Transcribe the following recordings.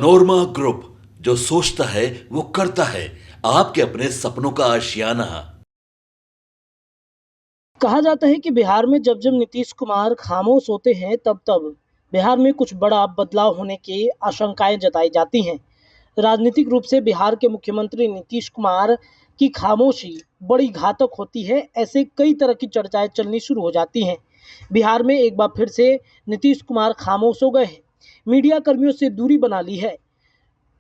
Panorama group, जो सोचता है वो करता है। आपके अपने सपनों का आशियाना। कहा जाता है कि बिहार में जब जब नीतीश कुमार खामोश होते हैं तब तब बिहार में कुछ बड़ा बदलाव होने की आशंकाएं जताई जाती हैं। राजनीतिक रूप से बिहार के मुख्यमंत्री नीतीश कुमार की खामोशी बड़ी घातक होती है, ऐसे कई तरह की चर्चाएं चलनी शुरू हो जाती हैं। बिहार में एक बार फिर से नीतीश कुमार खामोश हो गए हैं, मीडिया कर्मियों से दूरी बना ली है।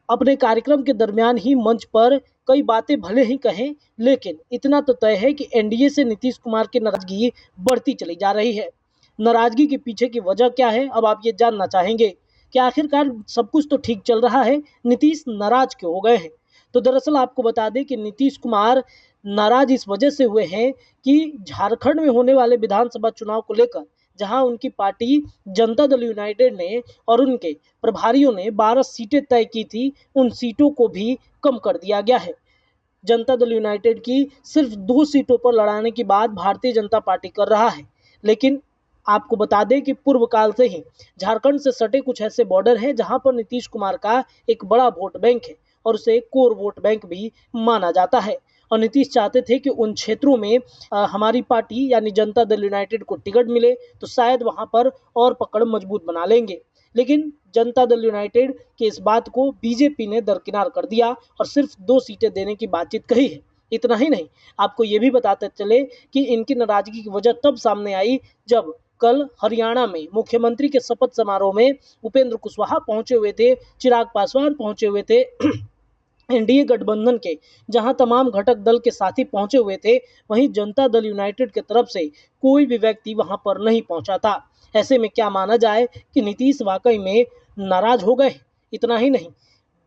अपने कार्यक्रम के दरमियान ही मंच पर कई बातें भले ही कहें, लेकिन इतना तो तय है कि एनडीए से नीतीश कुमार की नाराजगी बढ़ती चली जा रही है। नाराजगी के पीछे की वजह क्या है, अब आप ये जानना चाहेंगे कि आखिरकार सब कुछ तो ठीक चल रहा है, नीतीश नाराज क्यों हो गए हैं। तो दरअसल आपको बता दें कि नीतीश कुमार नाराज इस वजह से हुए हैं कि झारखंड में होने वाले विधानसभा चुनाव को लेकर, जहां उनकी पार्टी जनता दल यूनाइटेड ने और उनके प्रभारियों ने 12 सीटें तय की थी, उन सीटों को भी कम कर दिया गया है। जनता दल यूनाइटेड की सिर्फ 2 सीटों पर लड़ाने की बात भारतीय जनता पार्टी कर रहा है। लेकिन आपको बता दें कि पूर्व काल से ही झारखंड से सटे कुछ ऐसे बॉर्डर हैं जहां पर नीतीश कुमार का एक बड़ा वोट बैंक है और उसे कोर वोट बैंक भी माना जाता है। और नीतीश चाहते थे कि उन क्षेत्रों में हमारी पार्टी यानी जनता दल यूनाइटेड को टिकट मिले तो शायद वहां पर और पकड़ मजबूत बना लेंगे। लेकिन जनता दल यूनाइटेड की इस बात को बीजेपी ने दरकिनार कर दिया और सिर्फ 2 सीटें देने की बातचीत कही है। इतना ही नहीं, आपको ये भी बताते चले कि इनकी नाराजगी की वजह तब सामने आई जब कल हरियाणा में मुख्यमंत्री के शपथ समारोह में उपेंद्र कुशवाहा पहुंचे हुए थे, चिराग पासवान पहुंचे हुए थे, एनडीए गठबंधन के जहां तमाम घटक दल के साथी पहुंचे हुए थे, वहीं जनता दल यूनाइटेड की तरफ से कोई भी व्यक्ति वहां पर नहीं पहुंचा था। ऐसे में क्या माना जाए कि नीतीश वाकई में नाराज हो गए। इतना ही नहीं,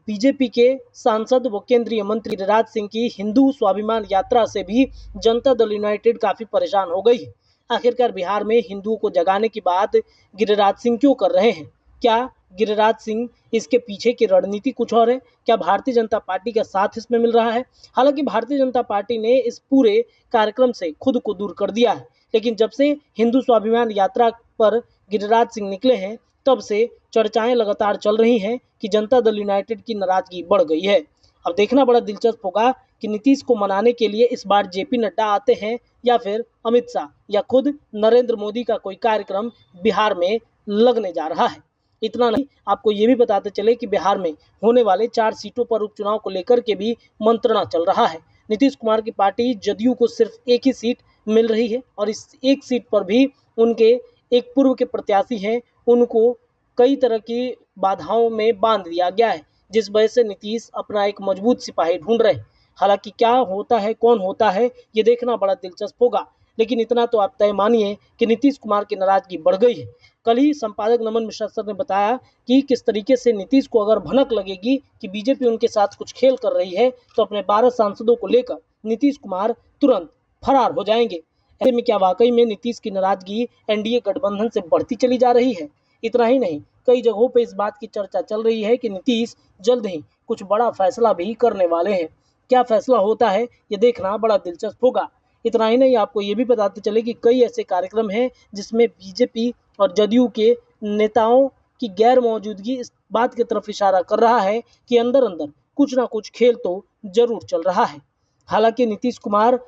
बीजेपी के सांसद व केंद्रीय मंत्री गिरिराज सिंह की हिंदू स्वाभिमान यात्रा से भी जनता दल यूनाइटेड काफी परेशान हो गई है। आखिरकार बिहार में हिंदुओं को जगाने की बात गिरिराज सिंह क्यों कर रहे हैं? क्या गिरिराज सिंह इसके पीछे की रणनीति कुछ और है? क्या भारतीय जनता पार्टी का साथ इसमें मिल रहा है? हालांकि भारतीय जनता पार्टी ने इस पूरे कार्यक्रम से खुद को दूर कर दिया है, लेकिन जब से हिंदू स्वाभिमान यात्रा पर गिरिराज सिंह निकले हैं तब से चर्चाएं लगातार चल रही हैं कि जनता दल यूनाइटेड की नाराजगी बढ़ गई है। अब देखना बड़ा दिलचस्प होगा कि नीतीश को मनाने के लिए इस बार जेपी नड्डा आते हैं या फिर अमित शाह या खुद नरेंद्र मोदी का कोई कार्यक्रम बिहार में लगने जा रहा है। इतना नहीं, आपको ये भी बताते चले कि बिहार में होने वाले 4 सीटों पर उपचुनाव को लेकर के भी मंत्रणा चल रहा है। नीतीश कुमार की पार्टी जदयू को सिर्फ एक ही सीट मिल रही है और इस एक सीट पर भी उनके एक पूर्व के प्रत्याशी हैं, उनको कई तरह की बाधाओं में बांध दिया गया है, जिस वजह से नीतीश अपना एक मजबूत सिपाही ढूंढ रहे हैं। हालांकि क्या होता है, कौन होता है, ये देखना बड़ा दिलचस्प होगा। लेकिन इतना तो आप तय मानिए कि नीतीश कुमार की नाराजगी बढ़ गई है। कल ही संपादक नमन मिश्रा सर ने बताया कि किस तरीके से नीतीश को अगर भनक लगेगी कि बीजेपी उनके साथ कुछ खेल कर रही है तो अपने 12 सांसदों को लेकर नीतीश कुमार तुरंत फरार हो जाएंगे। ऐसे में क्या वाकई में नीतीश की नाराजगी एनडीए गठबंधन से बढ़ती चली जा रही है? इतना ही नहीं, कई जगहों पर इस बात की चर्चा चल रही है कि नीतीश जल्द ही कुछ बड़ा फैसला भी करने वाले हैं। क्या फैसला होता है, ये देखना बड़ा दिलचस्प होगा। इतना ही नहीं, आपको ये भी बताते चले कि कई ऐसे कार्यक्रम हैं जिसमें बीजेपी और जदयू के नेताओं की गैर मौजूदगी इस बात की तरफ इशारा कर रहा है कि अंदर अंदर कुछ ना कुछ खेल तो जरूर चल रहा है। हालांकि नीतीश कुमार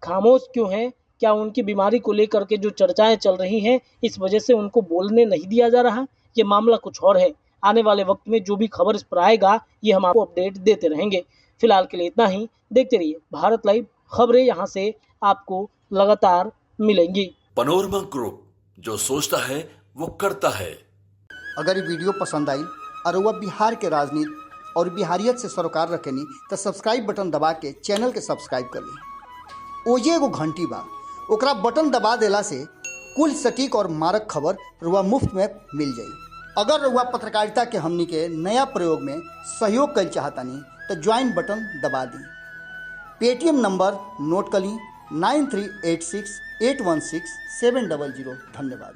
खामोश क्यों हैं? क्या उनकी बीमारी को लेकर के जो चर्चाएं चल रही हैं इस वजह से उनको बोलने नहीं दिया जा रहा? ये मामला कुछ और है। आने वाले वक्त में जो भी खबर इस पर आएगा ये हम आपको अपडेट देते रहेंगे। फिलहाल के लिए इतना ही। देखते रहिए भारत लाइव, खबरें यहाँ से आपको लगातार मिलेंगी। पनोरमा ग्रुप, जो सोचता है वो करता है। अगर ये वीडियो पसंद आई और वह बिहार के राजनीति और बिहारियत से सरोकार रखेनी तो सब्सक्राइब बटन दबा के चैनल के सब्सक्राइब कर ली। ओजे एगो घंटी बा, ओकरा बटन दबा देला से कुल सटीक और मारक खबर रुआ मुफ्त में मिल जाई। अगर रुआ पत्रकारिता के हमनी के नया प्रयोग में सहयोग कर चाहतानी तो ज्वाइन बटन दबा दी। पेटीएम नंबर नोट कर ली 9386816700। धन्यवाद।